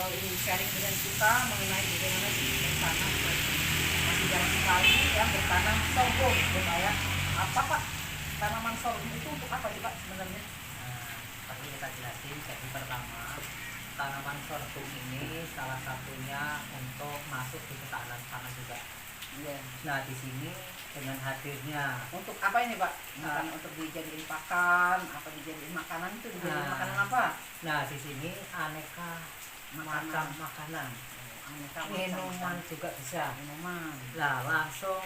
kalau ingin sharing dengan kita mengenai bagaimana sih bertanam, masih jarang sekali ya bertanam sorghum gitu Pak ya. Apa Pak tanaman sorghum itu untuk apa sih Pak sebenarnya? Perlu kita jelasin. Jadi pertama, tanaman sorghum ini salah satunya untuk masuk di ketahanan pangan juga. Iya. Nah, di sini dengan hadirnya Untuk apa ini Pak? Untuk dijadiin pakan, apa dijadiin makanan itu dijadiin makanan apa? Nah, di sini aneka macam makanan, Aneka minuman juga bisa. minuman. Nah, langsung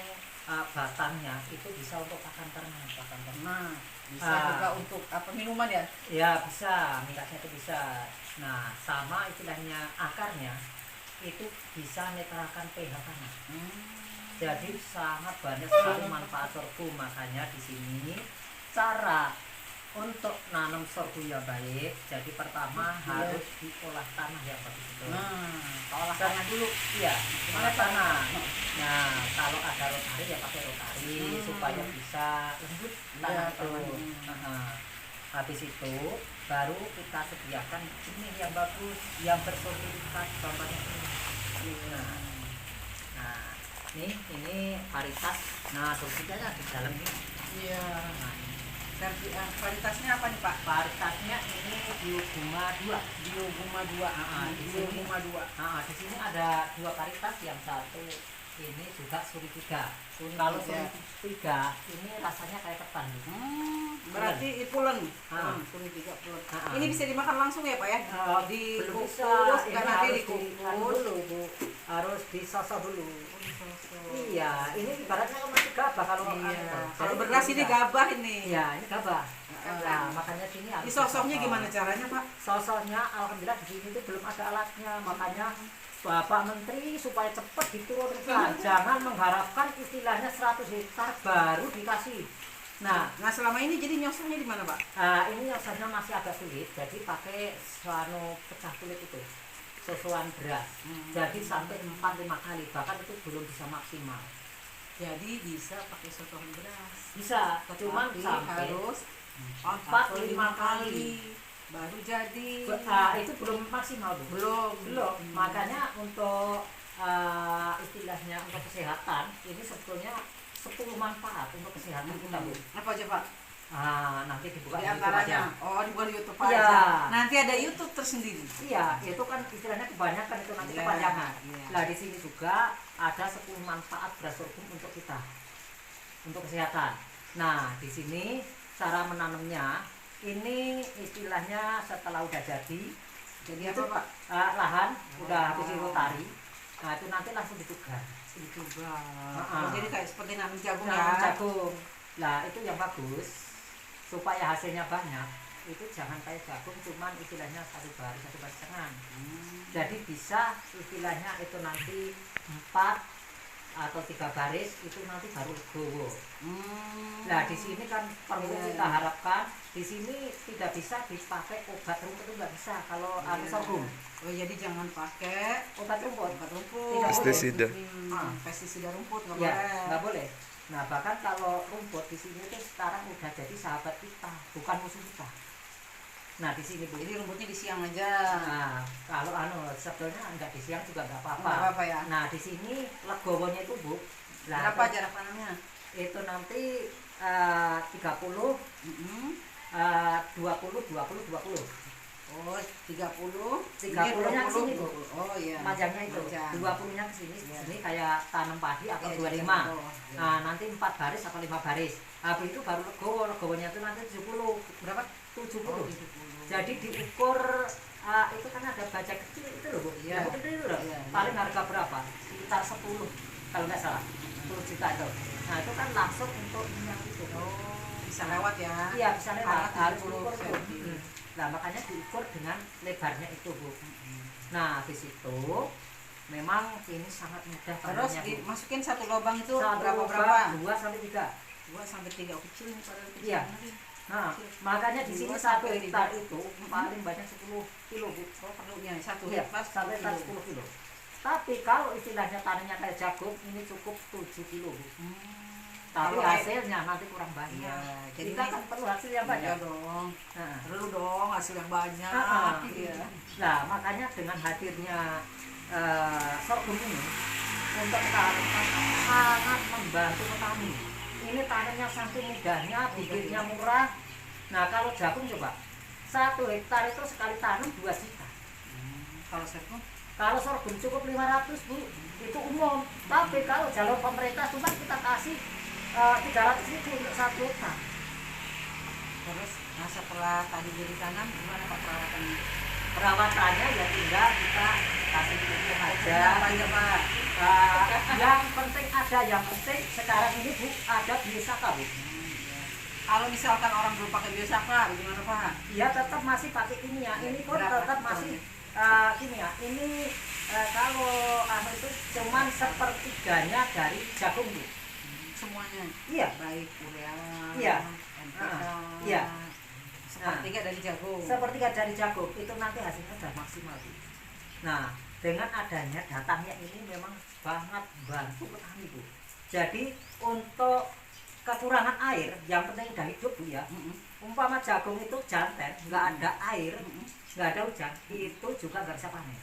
batangnya itu bisa untuk pakan ternak. Bisa juga untuk apa minuman ya? Ya bisa, minyaknya itu bisa. Nah, sama istilahnya akarnya itu bisa netralkan pH tanah. Jadi sangat banyak sekali manfaat sorghum. Makanya di sini cara untuk nanam sorghum yang baik. Jadi pertama harus diolah tanah yang bagus itu. Olah tanah dulu. Iya, olah tanah. Nah, kalau ada rotari ya pakai rotari supaya bisa lembut tanah itu. Habis itu baru kita sediakan ini yang bagus, yang bersertifikat contohnya ini. Nah, ini varietas. Nah, sertifikatnya di dalam ini. Iya. Varietasnya apa nih Pak? Varietasnya ini Bioguma 2. Bioguma 2. Bioguma 2. Di sini ada 2 varietas, yang satu ini juga suri 3. Kalau suri 3 ini rasanya kayak ketan gitu. Berarti pulen. Suri 3 pulen. Ini bisa dimakan langsung ya Pak ya? Dikukus, karena nanti dikukus dulu Bu. Harus disosok dulu. Iya, ini ibaratnya masih gabah kalau kalau beras ini gabah ini. Iya, ini gabah. Nah, makanya sini harus disosoknya gimana caranya Pak? Sosoknya alhamdulillah di sini itu belum ada alatnya, makanya Bapak Menteri supaya cepat diturunkan. Jangan mengharapkan istilahnya 100 hektar baru dikasih. Nah, selama ini jadi nyosoknya di mana Pak? Ini nyosoknya masih agak sulit, jadi pakai pecah kulit itu. Sosokan beras. Jadi sampai 4-5 kali, bahkan itu belum bisa maksimal. Jadi bisa pakai sotong beras. Bisa, cuman sampai harus 4-5 kali baru jadi. Itu belum maksimal Bu. Belum. Makanya untuk istilahnya untuk kesehatan ini sebetulnya 10 manfaat untuk kesehatan kita Bu. Apa aja Pak? Nanti dibuka di antaranya. Dibuka di YouTube aja. Iya. Nanti ada YouTube tersendiri. Iya, itu kan istilahnya kebanyakan itu nanti kepanjangan. Nah, di sini juga ada 10 manfaat beras sorghum untuk kita, untuk kesehatan. Nah, di sini cara menanamnya ini istilahnya setelah udah jadi apa Pak? Lahan udah habis rotari. Nah, itu nanti langsung ditugar. Jadi kayak seperti nanam jagung ya. Jagung. Nah, itu yang bagus supaya hasilnya banyak. Itu jangan kayak jagung cuman istilahnya 1 baris 1 baris setengah. Jadi bisa istilahnya itu nanti 4 atau 3 baris itu nanti baru legowo. Nah, di sini kan perlu kita harapkan di sini tidak bisa dipakai obat rumput, itu nggak bisa kalau sorghum. Jadi jangan pakai obat rumput. Pestisida. Pestisida rumput nggak boleh. Nah, bahkan kalau rumput di sini itu sekarang udah jadi sahabat kita, bukan musuh kita. Nah, di sini Bu. Jadi rumputnya di siang aja. Nah, kalau sebetulnya enggak di siang juga enggak apa-apa. Enggak apa-apa ya. Nah, di sini legowonya itu Bu. Berapa jarak tanamnya? Itu nanti 30 20 20. 30-nya ke sini Bu. Panjangnya itu. 20-nya ke sini. Sini kayak tanam padi atau 25. Nah, nanti 4 baris atau 5 baris. Habis itu baru legowonya itu nanti 70. Berapa? 70. Jadi diukur itu kan ada baja kecil itu loh Bu. Yang kecil itu loh. Paling harga berapa? Sekitar 10 kalau nggak salah. 10 juta itu. Nah, itu kan langsung untuk minyak itu. Bisa lewat ya. Iya, bisa lewat. Harus diukur Bu. Nah, makanya diukur dengan lebarnya itu Bu. Nah, di situ memang ini sangat mudah. Terus dimasukin satu lubang itu berapa? 2 sampai 3. 2 sampai 3 kecil nih padahal kecil. Iya. Nah, makanya di sini 1 hektar itu paling banyak 10 kilo Bu. Perlunya 1 hektar sampai 10 kilo. Tapi kalau istilahnya tanahnya kayak jagung ini cukup 7 kilo Bu. tapi Kalau hasilnya nanti kurang banyak. Iya, jadi Kita kan perlu hasil yang banyak. Iya dong. Nah, Perlu dong hasil yang banyak. Iya. nah, makanya dengan hadirnya sorghum ini untuk tanam sangat membantu petani. Ini tanamnya saking mudahnya, bibitnya murah. Nah, kalau jagung coba 1 hektar itu sekali tanam 2 juta. Kalau sorghum Kalau sorghum cukup 500 Bu, itu umum. Tapi kalau jalur pemerintah cuma kita kasih 300.000 untuk 1 hektar. terus, nah setelah tadi ditanam gimana Pak perawatannya? Perawatannya ya tinggal kita kasih pupuk aja. Apa aja Pak? Yang penting ada, yang penting sekarang ini Bu ada biosaka Bu. Kalau misalkan orang belum pakai biosaka, gimana Pak? Ya tetap masih pakai kimia. Ini pun Berapa? tetap masih kimia. Ini kalau itu cuman sepertiganya dari jagung Bu. Semuanya? Iya. Baik urea, Iya. NPK, Iya. sepertiga dari jagung. Sepertiga dari jagung itu nanti hasilnya sudah maksimal Bu. Nah, dengan adanya datangnya ini memang sangat bantu petani Bu. Jadi untuk kekurangan air, yang penting udah hidup Bu ya. Umpama jagung itu jantan, nggak ada air, nggak ada hujan, itu juga nggak bisa panen.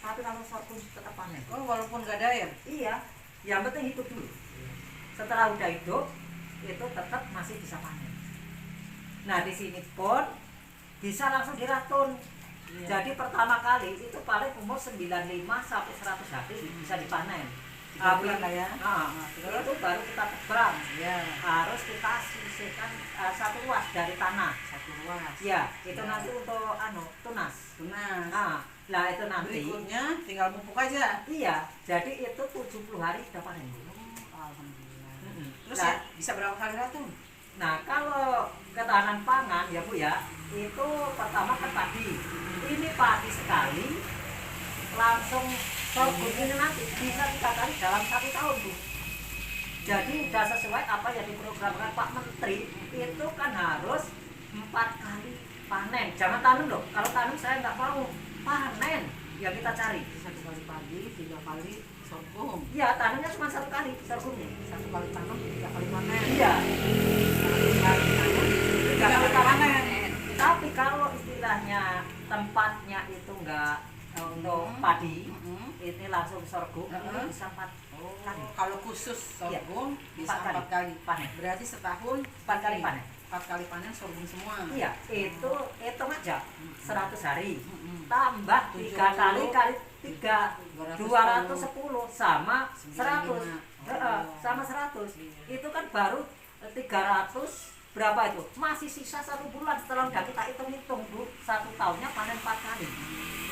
Tapi kalau sorghum tetap panen. Oh, walaupun nggak ada air? Iya, yang penting hidup dulu. Setelah udah hidup, itu tetap masih bisa panen. Nah, di sini pun bisa langsung diratun. Iya. Jadi pertama kali itu paling umur 95 sampai 100 hari bisa dipanen. 3 bulan lah ya. Nah, terus? itu baru kita tebang. Ya, Harus kita sisihkan 1 luas dari tanah. 1 ruas. Ya, itu Ya. nanti untuk tunas. Tunas. Nah, lah itu nanti. Berikutnya tinggal pupuk aja. Iya, jadi itu 70 hari sudah panen. Alhamdulillah. Terus Nah, ya, bisa berapa kali ratun? nah, kalau ketahanan pangan ya Bu ya, itu pertama kan padi. Ini padi sekali, langsung sorghum ini nanti bisa 3 kali dalam 1 tahun Bu. Jadi udah sesuai apa yang diprogramkan Pak Menteri, itu kan harus 4 kali panen. Jangan tanam loh, kalau tanam saya nggak mau, panen yang kita cari. 1 kali padi, 3 kali sorghum. Iya, tanamnya cuma 1 kali sorghumnya. 1 kali tanam, 3 kali panen. Iya. 1 kali tanam, 3 kali panen. Tapi kalau istilahnya tempatnya itu enggak untuk padi, ini langsung sorghum, ini bisa 4 kali. Kalau khusus sorghum bisa 4 kali panen. Berarti setahun 4 kali panen. 4 kali panen sorghum semua. Iya, itu hitung aja 100 hari. Mm-mm. Tambah 3 kali kali 3 210 210 sama 100. 95. Sama 100. Itu kan baru 300 berapa itu? Masih sisa 1 bulan setelah udah kita hitung-hitung Bu, 1 tahunnya panen 4 kali.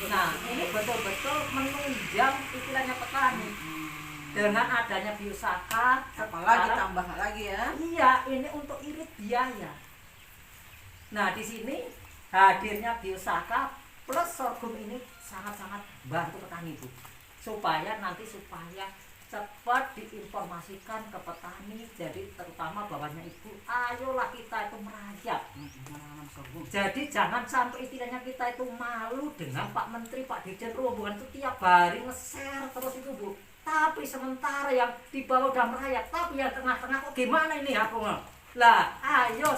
Nah, ini betul-betul menunjang istilahnya petani. Dengan adanya biosaka, Apalagi sekarang- tambah lagi ya. Iya, ini untuk irit biaya. Nah, di sini hadirnya biosaka plus sorghum ini sangat-sangat bantu petani Bu. Supaya cepat diinformasikan ke petani, jadi terutama bawahnya Ibu, ayolah kita itu merayap. Menanam sorghum. Jadi jangan sampai istilahnya kita itu malu dengan Pak Menteri, Pak Dirjen Perhubungan itu tiap hari nge-share terus itu Bu. Tapi sementara yang di bawah udah merayap, tapi yang tengah-tengah kok gimana ini aku nggak? Lah, ayo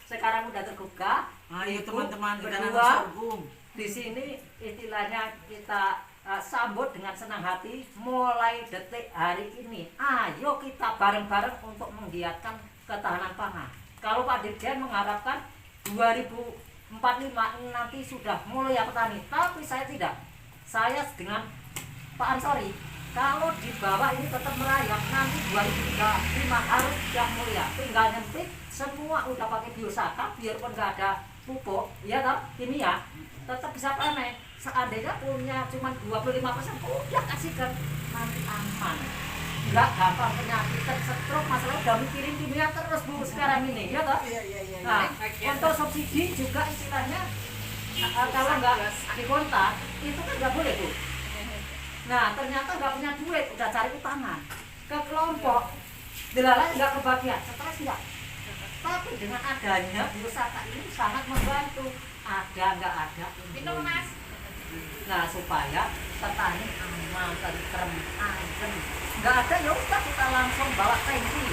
sekarang udah terbuka. Ayo Ibu teman-teman kita nanam berdua sorghum. di sini istilahnya kita sambut dengan senang hati mulai detik hari ini. Ayo kita bareng-bareng untuk menggiatkan ketahanan pangan. Kalau Pak Dirjen mengharapkan 2045 nanti sudah mulai ya petani, tapi saya tidak. Saya dengan Pak Ansori, kalau di bawah ini tetap merayap, nanti 2035 harus sudah mulia. Tinggal nyentik, semua udah pakai biosaka, biarpun nggak ada pupuk, ya toh, kimia, tetap bisa panen. Seandainya punya cuma 25%, udah kasihkan, nanti aman. Nggak gampang penyakitan, stroke, masalah udah mikirin kimia terus Bu sekarang ini, ya toh. Iya. Nah, untuk subsidi juga istilahnya kalau nggak dikontak, itu kan nggak boleh Bu. Nah, ternyata nggak punya duit, udah cari utangan ke kelompok, delalanya nggak kebagian, stres nggak. Tapi dengan adanya biosaka ini sangat membantu. Ada nggak ada Minum Mas. Nah, supaya petani aman, tentrem, adem. Nggak ada ya udah kita langsung bawa tangki.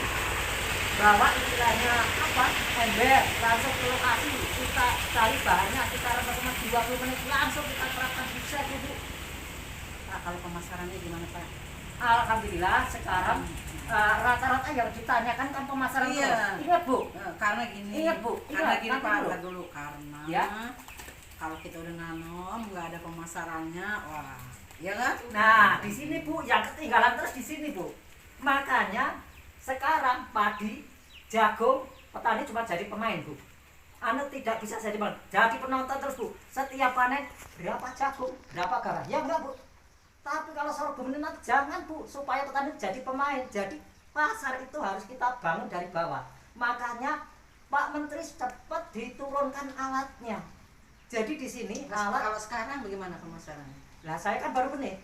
bawa istilahnya apa, ember, langsung ke lokasi, kita cari bahannya, kita remes-remes 20 menit, langsung kita terapkan bisa Bu. Pak, kalau pemasarannya gimana Pak? Alhamdulillah sekarang rata-rata yang ditanyakan kan pemasaran Iya. terus. Ingat Bu, Karena gini, Ingat, Bu. karena Ingat, gini nanti Pak, dulu. ntar dulu karena Ya. kalau kita udah nanem nggak ada pemasarannya, wah, ya kan? nah di sini Bu, yang ketinggalan terus di sini Bu. Makanya sekarang padi, jagung, petani cuma jadi pemain Bu. Anu tidak bisa jadi pemain, jadi penonton terus Bu. Setiap panen berapa jagung, berapa garam, ya enggak Bu. Tapi kalau sorghum ini nanti jangan Bu, supaya petani jadi pemain. Jadi pasar itu harus kita bangun dari bawah. Makanya Pak Menteri cepat diturunkan alatnya. Jadi di sini alat, Kalau sekarang bagaimana pemasarannya? lah saya kan baru benih.